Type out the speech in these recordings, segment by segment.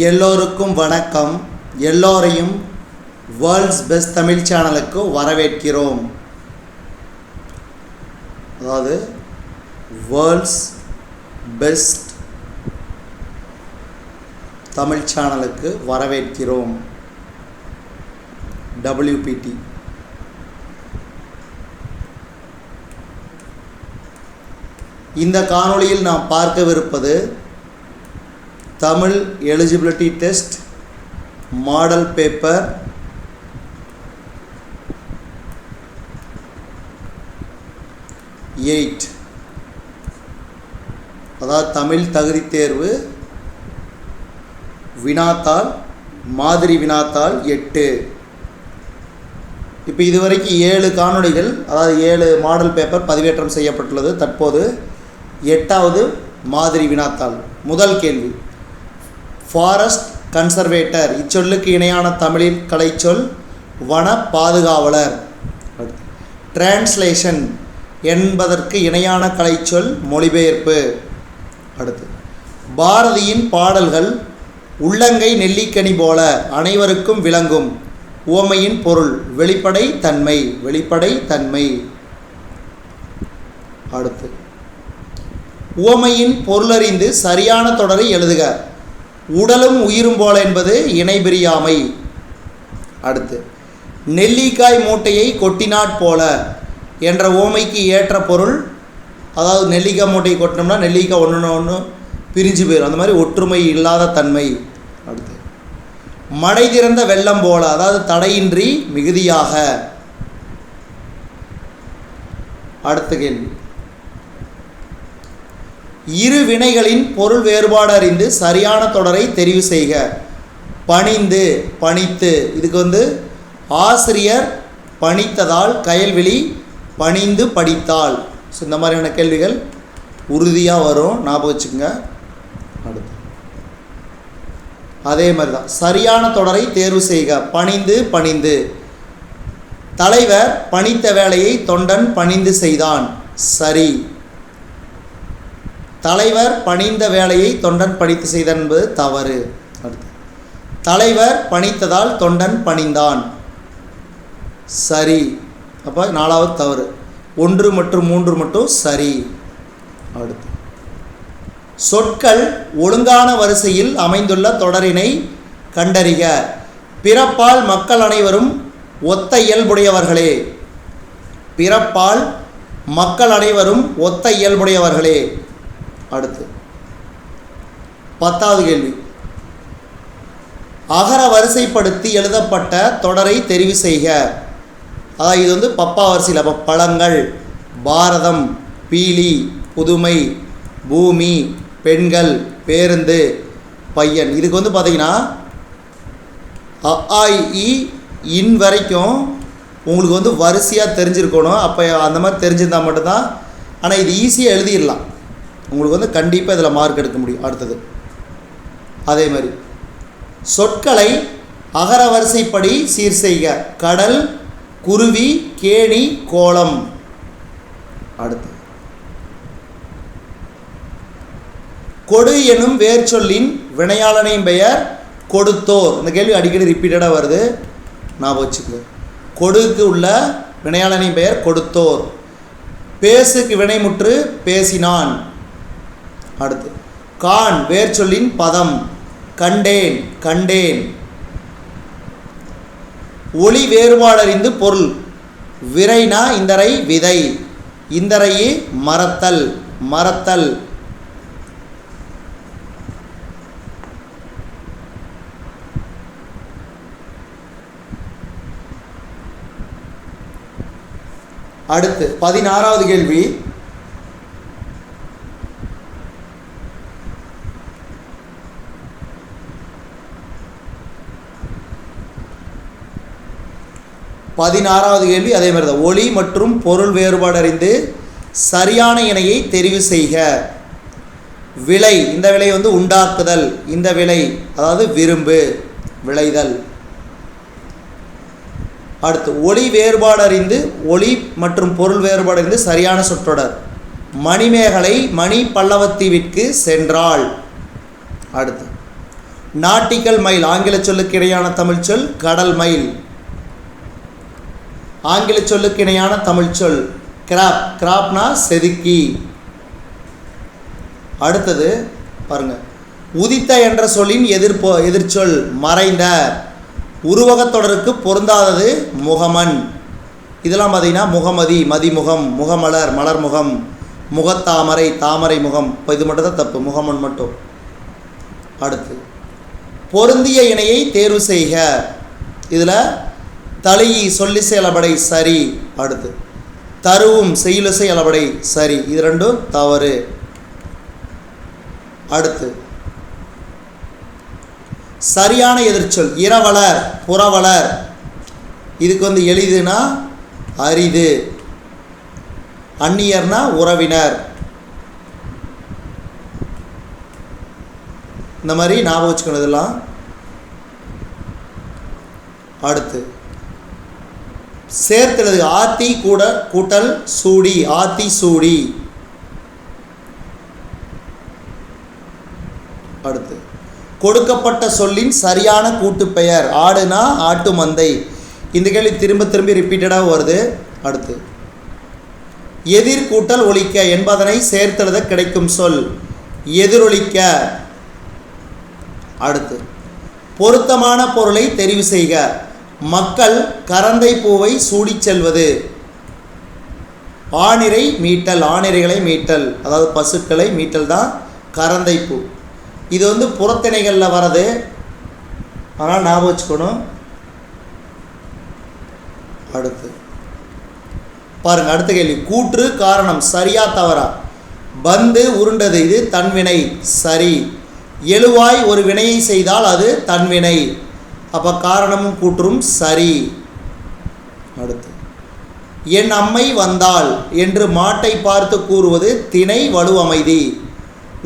எல்லோருக்கும் வணக்கம். எல்லோரையும் வேர்ல்ட்ஸ் பெஸ்ட் தமிழ் சேனலுக்கு வரவேற்கிறோம். அதாவது வேர்ல்ட்ஸ் பெஸ்ட் தமிழ் சேனலுக்கு வரவேற்கிறோம். WPT. இந்த காணொளியில் நாம் பார்க்கவிருப்பது Tamil eligibility test model paper 8, அதாவது தமிழ் தகுதி தேர்வு வினாத்தாள், மாதிரி வினாத்தாள் 8. இப்போ இதுவரைக்கும் 7 காணொளிகள், அதாவது 7 மாடல் பேப்பர் பதிவேற்றம் செய்யப்பட்டுள்ளது. தற்போது 8வது மாதிரி வினாத்தாள். முதல் கேள்வி, ஃபாரஸ்ட் கன்சர்வேட்டர் இச்சொல்லுக்கு இணையான தமிழில் கலைச்சொல் வன பாதுகாவலர். டிரான்ஸ்லேஷன் என்பதற்கு இணையான கலைச்சொல் மொழிபெயர்ப்பு. அடுத்து, பாரதியின் பாடல்கள் உள்ளங்கை நெல்லிக்கனி போல அனைவருக்கும் விளங்கும். உவமையின் பொருள் வெளிப்படை தன்மை. வெளிப்படை தன்மை. அடுத்து, உவமையின் பொருளறிந்து சரியான தொடரை எழுதுக. உடலும் உயிரும் போல என்பது இணைபிரியாமை. அடுத்து, நெல்லிக்காய் மூட்டையை கொட்டினாற் போல என்ற உவமைக்கு ஏற்ற பொருள், அதாவது நெல்லிக்காய் மூட்டையை கொட்டினோம்னா நெல்லிக்காய் ஒன்று பிரிஞ்சு போயிடும், அந்த மாதிரி ஒற்றுமை இல்லாத தன்மை. அடுத்து, மடை திறந்த வெள்ளம் போல, அதாவது தடையின்றி மிகுதியாக. அடுத்த கேள்வி, இரு வினைகளின் பொருள் வேறுபாடு அறிந்து சரியான தொடரை தெரிவு செய்க. பணிந்து, பணித்து. இதுக்கு ஆசிரியர் பணித்ததால் கயல்விழி பணிந்து படித்தாள். ஸோ இந்த மாதிரியான கேள்விகள் உறுதியாக வரும், ஞாபகம் வச்சுக்கோங்க. அடுத்து, அதே மாதிரி தான் சரியான தொடரை தேர்வு செய்க. பணிந்து, பணிந்து. தலைவர் பணித்த வேலையை தொண்டன் பணிந்து செய்தான். சரி. தலைவர் பணிந்த வேலையை தொண்டன் பணித்து செய்தான் என்பது தவறு. அடுத்து, தலைவர் பணித்ததால் தொண்டன் பணிந்தான். சரி. அப்போ 4வது தவறு. 1 மற்றும் 3 மட்டும் சரி. அடுத்து, சொற்கள் ஒழுங்கான வரிசையில் அமைந்துள்ள தொடரினை கண்டறிக. பிறப்பால் மக்கள் அனைவரும் ஒத்த இயல்புடையவர்களே. பிறப்பால் மக்கள் அனைவரும் ஒத்த இயல்புடையவர்களே. அடுத்து, 10வது கேள்வி, அகர வரிசைப்படுத்தி எழுதப்பட்ட தொடரை தெரிவு செய்க. அதாவது இது பப்பா வரிசையில். அப்போ பழங்கள், பாரதம், பீலி, புதுமை, பூமி, பெண்கள், பேருந்து, பையன். இதுக்கு பார்த்தீங்கன்னா அ ஆ இ இன் வரைக்கும் உங்களுக்கு வரிசையாக தெரிஞ்சிருக்கணும். அப்போ அந்த மாதிரி தெரிஞ்சிருந்தால் மட்டும்தான். ஆனால் இது ஈஸியாக எழுதிடலாம். உங்களுக்கு கண்டிப்பாக இதில் மார்க் எடுக்க முடியும். அடுத்தது, அதே மாதிரி சொற்களை அகர வரிசைப்படி சீர் செய்க. கடல், குருவி, கேணி, கோலம். அடுத்து, கொடு எனும் வேர் சொல்லின் வினையாளனின் பெயர் கொடுத்தோர். இந்த கேள்வி அடிக்கடி ரிப்பீட்டடாக வருது, ஞாபகம் வச்சுக்கோ. கொடுக்கு உள்ள வினையாளனின் பெயர் கொடுத்தோர். பேசுக்கு வினைமுற்று பேசினான். அடுத்து, கான் வேர் சொல்லின் பதம் கண்டேன், கண்டேன். ஒளி வேறுபாடறிந்து பொருள். விரைனா இந்தரை விதை, இந்தரையே மறத்தல், மறத்தல். அடுத்து 16வது கேள்வி, அதே மாதிரி தான். ஒளி மற்றும் பொருள் வேறுபாடு அறிந்து சரியான இணையை தெரிவு செய்க. விளை, இந்த விளை உண்டாக்குதல், இந்த விளை அதாவது விரும்பு, விளைதல். அடுத்து, ஒளி வேறுபாடு அறிந்து, ஒளி மற்றும் பொருள் வேறுபாடு அறிந்து சரியான சொற்றொடர். மணிமேகலை மணி பல்லவத்தீவிற்கு சென்றாள். அடுத்து, நாட்டிக்கல் மைல் ஆங்கில சொல்லுக்கு இணையான தமிழ் சொல் கடல் மைல். ஆங்கில சொல்லுக்கு இணையான தமிழ் சொல் கிராப். கிராப்னா செதுக்கி. அடுத்தது பாருங்க, உதித்த என்ற சொல்லின் எதிர்ச்சொல் மறைந்த. உருவகத் தொடருக்கு பொருந்தாதது முகமன். இதெல்லாம் பார்த்தீங்கன்னா முகமதி மதிமுகம், முகமலர் மலர்முகம், முகத்தாமரை தாமரை முகம். இப்போ இது மட்டும் தான் தப்பு, முகமன் மட்டும். அடுத்து பொருந்திய இணையை தேர்வு செய்க. இதில் தளியி சொல்லிசை அளபடை சரி. அடுத்து தருவும் செய்யுளிசை அளபடை சரி. இது ரெண்டும் தவறு. அடுத்து சரியான எதிர்ச்சொல் இரவலர் புறவலர். இதுக்கு எளிதுனா அரிது, அந்நியர்னா உறவினர். இந்த மாதிரி ஞாபகம் வச்சுக்கணும் இதெல்லாம். அடுத்து சேர்த்தெழுது ஆத்தி கூட்டல் சூடி. ஆத்தி சூடி. அடுத்து கொடுக்கப்பட்ட சொல்லின் சரியான கூட்டு பெயர். ஆடுனா ஆட்டு மந்தை. இந்த கேள்வி திரும்ப திரும்பி ரிப்பீட்டடாக வருது. அடுத்து எதிர் கூட்டல் ஒலிக்க என்பதனை சேர்த்தெழுத கிடைக்கும் சொல் எதிரொலிக்க. அடுத்து பொருத்தமான பொருளை தெரிவு செய்க. மக்கள் கரந்தை பூவை சூடிச் செல்வது. ஆணிரை மீட்டல். ஆணிரைகளை மீட்டல், அதாவது பசுக்களை மீட்டல் தான் கரந்தை பூ. இது புறத்திணைகளில் வர்றது, ஆனால் ஞாபகம் வச்சுக்கணும். அடுத்து பாருங்க, அடுத்த கேள்வி கூற்று காரணம் சரியா தவறா. பந்து உருண்டது, இது தன்வினை சரி. எழுவாய் ஒரு வினையை செய்தால் அது தன்வினை, அப்போ காரணமும் கூற்றும் சரி. அடுத்து என் அம்மை வந்தாள் என்று மாட்டை பார்த்து கூறுவது திணை வலுவமைதி.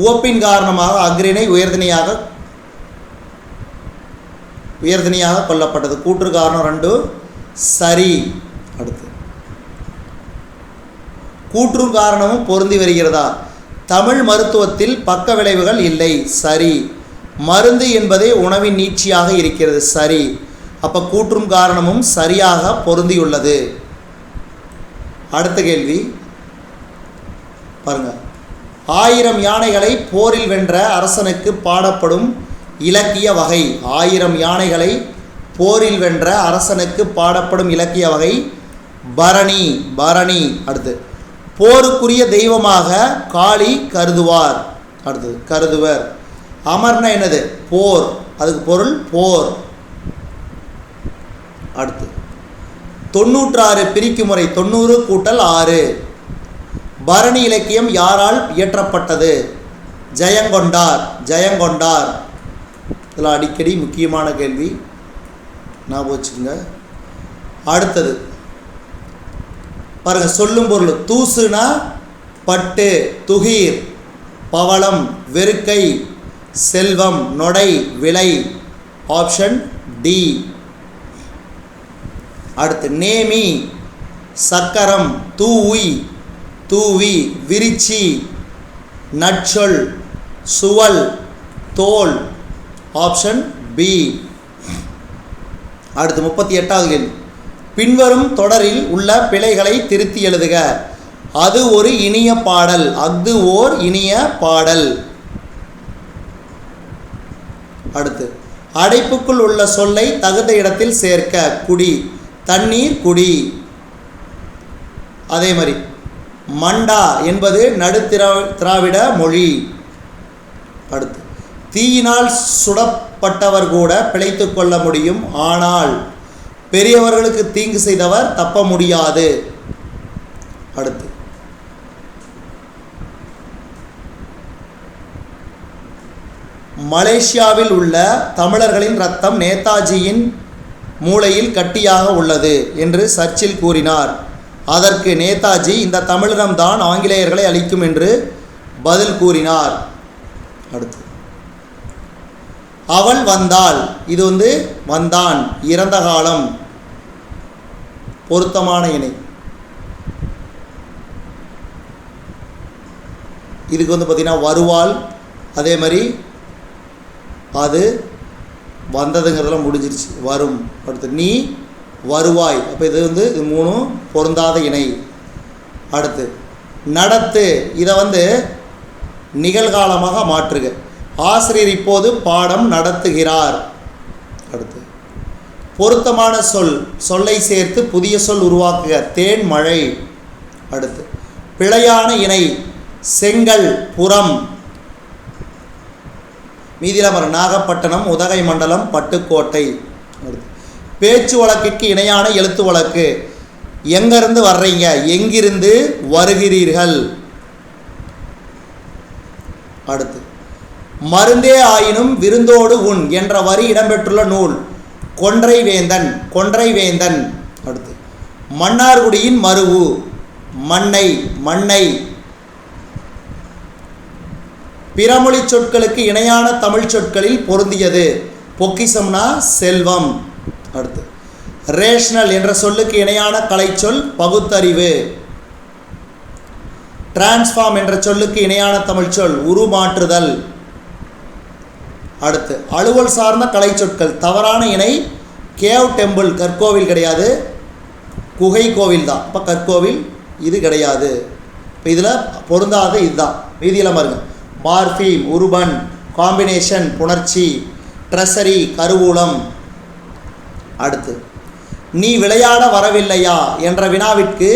உவப்பின் காரணமாக அஃறிணை உயர்திணையாக கொல்லப்பட்டது. கூற்று காரணம் ரெண்டும் சரி. அடுத்து கூற்றும் காரணமும் பொருந்தி வருகிறதா. தமிழ் மருத்துவத்தில் பக்க விளைவுகள் இல்லை சரி. மருந்து என்பதே உணவின் நீட்சியாக இருக்கிறது சரி. அப்போ கூற்றும் காரணமும் சரியாக பொருந்தியுள்ளது. அடுத்த கேள்வி பாருங்க, 1000 யானைகளை போரில் வென்ற அரசனுக்கு பாடப்படும் இலக்கிய வகை. 1000 யானைகளை போரில் வென்ற அரசனுக்கு பாடப்படும் இலக்கிய வகை பரணி. பரணி. அடுத்து போருக்குரிய தெய்வமாக காளி கருதுவார். அடுத்தது கருதுவர். அமர்னா என்னது? போர், அதுக்கு பொருள் போர். அடுத்து 96 பிரிக்கும் முறை 90 கூட்டல் 6. பரணி இலக்கியம் யாரால் இயற்றப்பட்டது? ஜெயங்கொண்டார். ஜெயங்கொண்டார். இதெல்லாம் அடிக்கடி முக்கியமான கேள்வி, ஞாபகம் வச்சுக்கோங்க. அடுத்தது பாருங்க, சொல்லும் பொருள். தூசுனா பட்டு, துகீர் பவளம், வெறுக்கை செல்வம், நொடை விலை. Option D. அடுத்து நேமி சக்கரம், தூவி தூவி, விரிச்சி நற்சொல், சுவல் தோல். Option B. அடுத்து 38வது கேள்வி, பின்வரும் தொடரில் உள்ள பிழைகளை திருத்தி எழுதுக. அது ஒரு இனிய பாடல். அஃது ஓர் இனிய பாடல். அடுத்து அடைப்புக்குள் உள்ள சொல்லை தகுந்த இடத்தில் சேர்க்க. குடி, தண்ணீர் குடி. அதே மாதிரி மண்டா என்பது நடுத்திராவிட மொழி. அடுத்து தீயினால் சுடப்பட்டவர் கூட பிழைத்து கொள்ள முடியும், ஆனால் பெரியவர்களுக்கு தீங்கு செய்தவர் தப்ப முடியாது. அடுத்து மலேசியாவில் உள்ள தமிழர்களின் இரத்தம் நேதாஜியின் மூளையில் கட்டியாக உள்ளது என்று சர்ச்சில் கூறினார். அதற்கு நேதாஜி இந்த தமிழினம்தான் ஆங்கிலேயர்களை அழிக்கும் என்று பதில் கூறினார். அடுத்து அவள் வந்தாள். இது வந்தான், இறந்த காலம், பொருத்தமான இணை. இதுக்கு பார்த்தீங்கன்னா வருவாள். அதே மாதிரி அது வந்ததுங்கிறதெல்லாம் முடிஞ்சிருச்சு, வரும். அடுத்து நீ வருவாய், அப்போ இது வந்து இது மூணும் பொருந்தாத இணை. அடுத்து நடத்து, இதை நிகழ்காலமாக மாற்றுக. ஆசிரியர் இப்போது பாடம் நடத்துகிறார். அடுத்து பொருத்தமான சொல்லை சேர்த்து புதிய சொல் உருவாக்குக. தேன் மழை. அடுத்து பிழையான இணை செங்கல் புறம். மீதியில் நாகப்பட்டினம், உதகை மண்டலம், பட்டுக்கோட்டை. அடுத்து பேச்சு வழக்கிற்கு இணையான எழுத்து வழக்கு. எங்கிருந்து வர்றீங்க, எங்கிருந்து வருகிறீர்கள். அடுத்து மருந்தே ஆயினும் விருந்தோடு உண் என்ற வரி இடம்பெற்றுள்ள நூல் கொன்றை வேந்தன். கொன்றை வேந்தன். அடுத்து மன்னார்குடியின் மருவு மண்ணை. மண்ணை. பிறமொழி சொற்களுக்கு இணையான தமிழ் சொற்களில் பொருந்தியது. பொக்கிசம்னா செல்வம். அடுத்து ரேஷனல் என்ற சொல்லுக்கு இணையான கலைச்சொல் பகுத்தறிவு. டிரான்ஸ்ஃபார்ம் என்ற சொல்லுக்கு இணையான தமிழ் சொல் உருமாற்றுதல். அடுத்து அலுவல் சார்ந்த கலை சொற்கள். தவறான இணை கேவ் டெம்பிள், கற்கோவில் கிடையாது, குகை கோவில் தான். இப்போ கற்கோவில் இது கிடையாது. இப்போ இதில் பொருந்தாத இதுதான். மீதியில் பாருங்க. மார்ஃபீம் உருபன், காம்பினேஷன் புணர்ச்சி, ட்ரெஸரி கருவூலம். அடுத்து நீ விளையாட வரவில்லையா என்ற வினாவிற்கு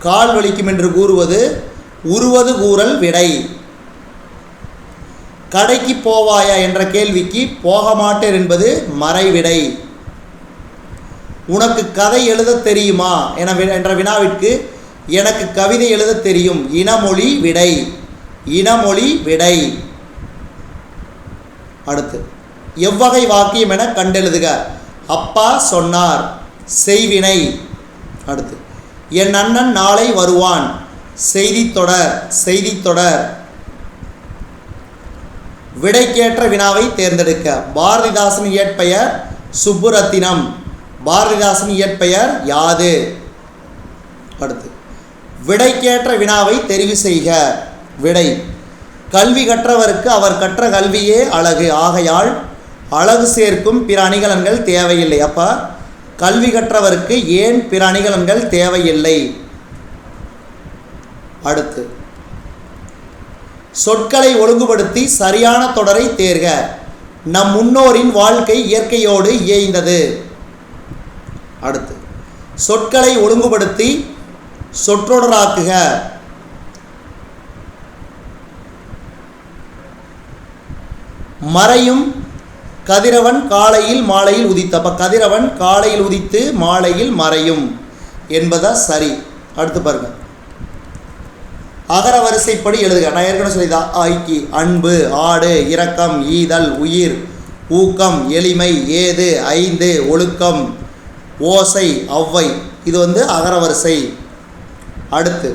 கால் வலிக்கும் என்று கூறுவது உருவது கூறல் விடை. கடைக்கு போவாயா என்ற கேள்விக்கு போக மாட்டேன் என்பது மறைவிடை. உனக்கு கதை எழுத தெரியுமா என்ற வினாவிற்கு எனக்கு கவிதை எழுத தெரியும் இனமொழி விடை. இனமொழி விடை. அடுத்து எவ்வகை வாக்கியம் என கண்டெழுதுக. அப்பா சொன்னார் செய்வினை. அடுத்து என் அண்ணன் நாளை வருவான் செய்தித்தொடர். செய்தித்தொடர். விடைக்கேற்ற வினாவை தேர்ந்தெடுக்க. பாரதிதாசன் இயற்பெயர் சுப்புரத்தினம். பாரதிதாசன் இயற்பெயர் யாது. அடுத்து விடைக்கேற்ற வினாவை தெரிவு செய்க. விடை கல்வி கற்றவருக்கு அவர் கற்ற கல்வியே அழகு, ஆகையால் அழகு சேர்க்கும் பிற அணிகலன்கள் தேவையில்லை. அப்போ கல்வி கற்றவருக்கு ஏன் பிற அணிகலன்கள் தேவையில்லை. அடுத்து சொற்களை ஒழுங்குபடுத்தி சரியான தொடரை தேர்க. நம் முன்னோரின் வாழ்க்கை இயற்கையோடு இயைந்தது. அடுத்து சொற்களை ஒழுங்குபடுத்தி சொற்றொடராக்குக. மறையும் கதிரவன் காலையில் மாலையில் உதித்த. அப்போ கதிரவன் காலையில் உதித்து மாலையில் மறையும் என்பதா சரி. அடுத்து பாருங்க. அகர வரிசைப்படி எழுதுக. நான் ஏற்கனவே சொல்லிதான். ஐக்கி அன்பு, ஆடு, இரக்கம், ஈதல், உயிர், ஊக்கம், எளிமை, ஏது, ஐந்து, ஒழுக்கம், ஓசை, ஒவ்வை. இது அகர வரிசை. அடுத்து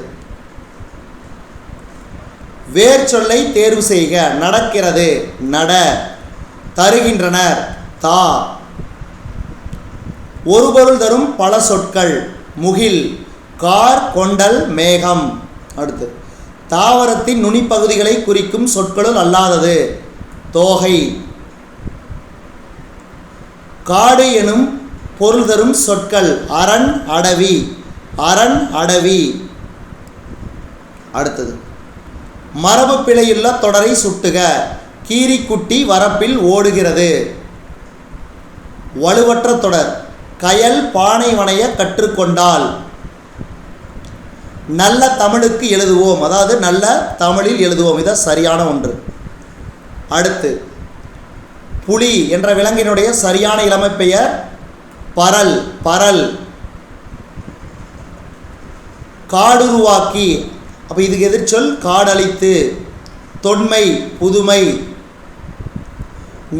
வேர் சொல்லை தேர்வு செய்க. நடக்கிறது நட. தருகின்றனர் தா. ஒரு பொருள் தரும் பல சொற்கள் முகில், கார், கொண்டல், மேகம். அடுத்து தாவரத்தின் நுனிப்பகுதிகளை குறிக்கும் சொற்களுள் அல்லாதது தோகை. காடு எனும் பொருள் தரும் சொற்கள் அரண், அடவி. அரண், அடவி. அடுத்தது மரபு பிழையுள்ள தொடரை சுட்டுக. கீரிக்குட்டி வரப்பில் ஓடுகிறது. வலுவற்ற தொடர். கயல் பானை வனைய கற்றுக்கொண்டால். நல்ல தமிழுக்கு எழுதுவோம், அதாவது நல்ல தமிழில் எழுதுவோம். இது சரியான ஒன்று. அடுத்து புலி என்ற விலங்கினுடைய சரியான இளமை பெயர் பரல். பரல். காடுருவாக்கி. அப்போ இதுக்கு எதிர்ச்சொல் காடழித்து. தொன்மை புதுமை.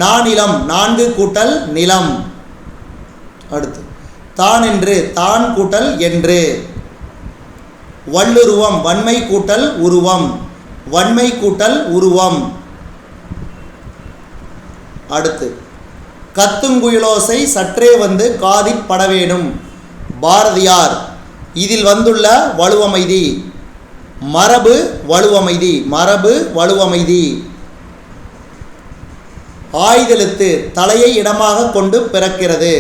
நானிலம் நான்கு கூட்டல் நிலம். அடுத்து தான் என்று தான் கூட்டல் என்று. வல்லுருவம் வன்மை கூட்டல் உருவம். வன்மை கூட்டல் உருவம். அடுத்து கத்துங்குயிலோசை சற்றே வந்து காதில் படவேணும். பாரதியார். இதில் வந்துள்ள வலுவமைதி மரபு வலுவமைதி. மரபு வலுவமைதி. ஆய்தெழுத்து தலையை இடமாக கொண்டு பிறக்கிறது.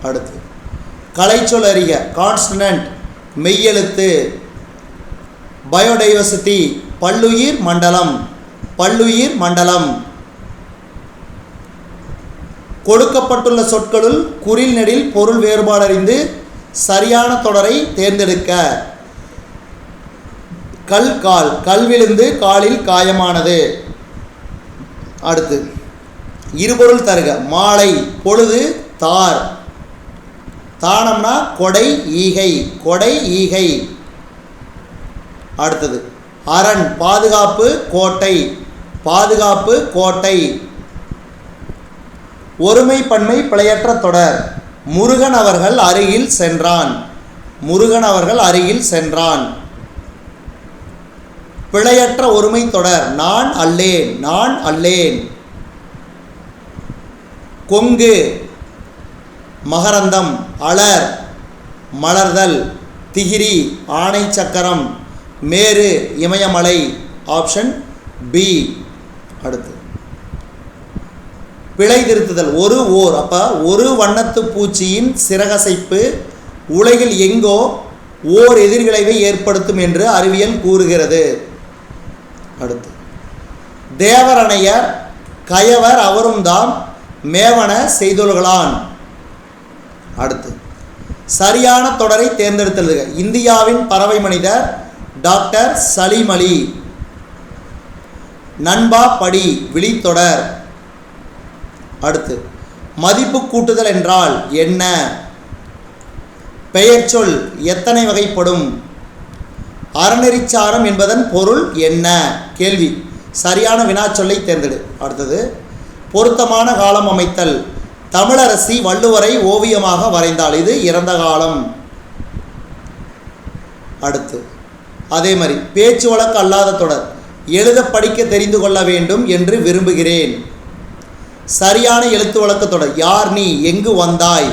அடுத்து கலைச்சொல் அறிக. கான்ஸ்டன்ட் மெய்யெழுத்து. பயோடைவர்சிட்டி பல்லுயிர் மண்டலம். பல்லுயிர் மண்டலம். கொடுக்கப்பட்டுள்ள சொற்களுள் குறில் நெடில் பொருள் வேறுபாடறிந்து சரியான தொடரை தேர்ந்தெடுக்க. கல் கால் கல்விழுந்து காலில் காயமானது. அடுத்து இருபொருள் தருக. மாலை பொழுது தார். தானம்னா கொடை ஈகை. கொடை ஈகை. அடுத்தது அரண் பாதுகாப்பு கோட்டை. பாதுகாப்பு கோட்டை. ஒருமை பன்மை பிழையற்ற தொடர். முருகன் அவர்கள் அருகில் சென்றான். முருகன் அவர்கள் அருகில் சென்றான். பிழையற்ற ஒருமை தொடர். நான் அல்லேன். நான் அல்லேன். கொங்கு மகரந்தம். அலர் மலர்தல். திகிரி ஆணை சக்கரம். மேரு இமயமலை. Option B. அடுத்து பிழை திருத்துதல். ஒரு ஓர். அப்போ ஒரு வண்ணத்து பூச்சியின் சிறகசைப்பு உலகில் எங்கோ ஓர் எதிர்விளைவை ஏற்படுத்தும் என்று அறிவியல் கூறுகிறது. அடுத்து தேவரணையர் கயவர் அவரும் தாம் மேவன செய்தொல்களான். அடுத்து சரியான தொடரை தேர்ந்தெடுத்தல். இந்தியாவின் பறவை மனிதர் டாக்டர் சலீம் அலி. நண்பா படி விழித்தொடர். அடுத்து மதிப்பு கூட்டுதல் என்றால் என்ன? பெயர் சொல் எத்தனை வகைப்படும்? அறநெறிச்சாரம் என்பதன் பொருள் என்ன? கேள்வி. சரியான வினாச்சொல்லை தேர்ந்தெடு. அடுத்தது பொருத்தமான காலம் அமைத்தல். தமிழரசி வள்ளுவரை ஓவியமாக வரைந்தாள். இது இறந்த காலம். அடுத்து அதே மாதிரி பேச்சு வழக்கு அல்லாத தொடர். எழுத படிக்க தெரிந்து கொள்ள வேண்டும் என்று விரும்புகிறேன். சரியான எழுத்து வழக்கு தொடர். யார் நீ எங்கு வந்தாய்?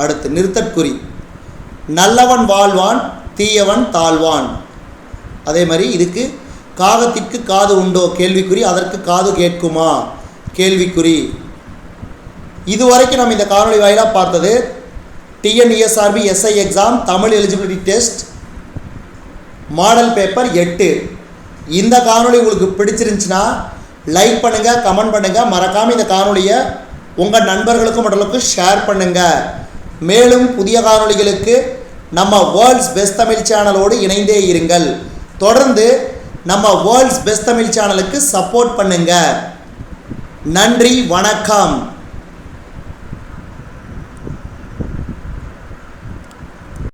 அடுத்து நிறுத்தற்குறி. நல்லவன் வாழ்வான் தீயவன் தாழ்வான். அதே மாதிரி இதுக்கு காகத்திற்கு காது உண்டோ? கேள்விக்குறி. அதற்கு காது கேட்குமா? கேள்விக்குறி. இதுவரைக்கும் நம்ம இந்த காணொலி வாயிலாக பார்த்தது TNESRB SI exam Tamil eligibility test model paper 8. இந்த காணொலி உங்களுக்கு பிடிச்சிருந்துச்சுன்னா லைக் பண்ணுங்கள், கமெண்ட் பண்ணுங்கள். மறக்காமல் இந்த காணொலியை உங்கள் நண்பர்களுக்கும் மற்றவர்களுக்கும் ஷேர் பண்ணுங்கள். மேலும் புதிய காணொலிகளுக்கு நம்ம வேர்ல்ட்ஸ் பெஸ்ட் தமிழ் சேனலோடு இணைந்தே இருங்கள். தொடர்ந்து நம்ம வேர்ல்ட்ஸ் பெஸ்ட் தமிழ் சேனலுக்கு சப்போர்ட் பண்ணுங்கள். நன்றி, வணக்கம்.